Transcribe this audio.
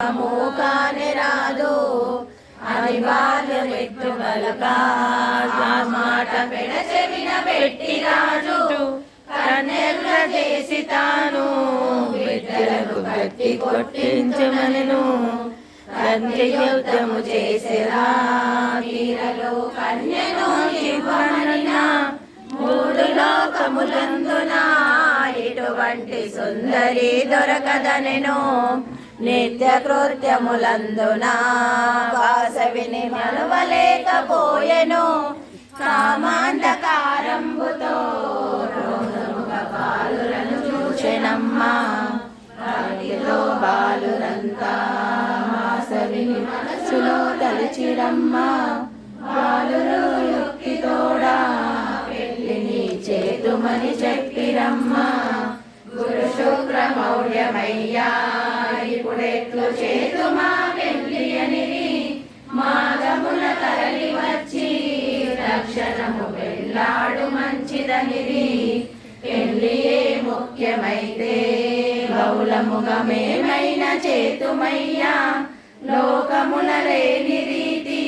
కానే రాదు అని బాల్య పెట్టు బలక మాట పెడచెవిన పెట్టి రాజు కన్నెర్ర చేసి తాను బిడ్డలకు గట్టి కొట్టించమనెను. యుద్ధము చేసిరా వీరలో కన్యను ఇవ్వనన్న మూడు లోకములందున ఇటువంటి సుందరి దొరకదనెను. నిత్య కృత్యములందున వాసవిని మనువలేకపోయెను. కామాంధకారంబుతో బాలురను చూచెనమ్మా వాటిలో బాలురంతా వాసవిని మనసులో తలిచిరమ్మా. బాలురు యుక్తితోడా పెళ్లిని చేతుమని చెప్పిరమ్మా. గురు శుక్ర మౌర్యమయ్యా ఇప్పుడెట్లు చేతుమా పెళ్లి అనిరి మాగమున తరలి వచ్చి రక్షణము వెళ్ళాడు మంచిదనిరి. పెళ్లియే ముఖ్యమైతే బహుళముగా మేమైనా చేతుమయ్యా లోకమున లేని రీతి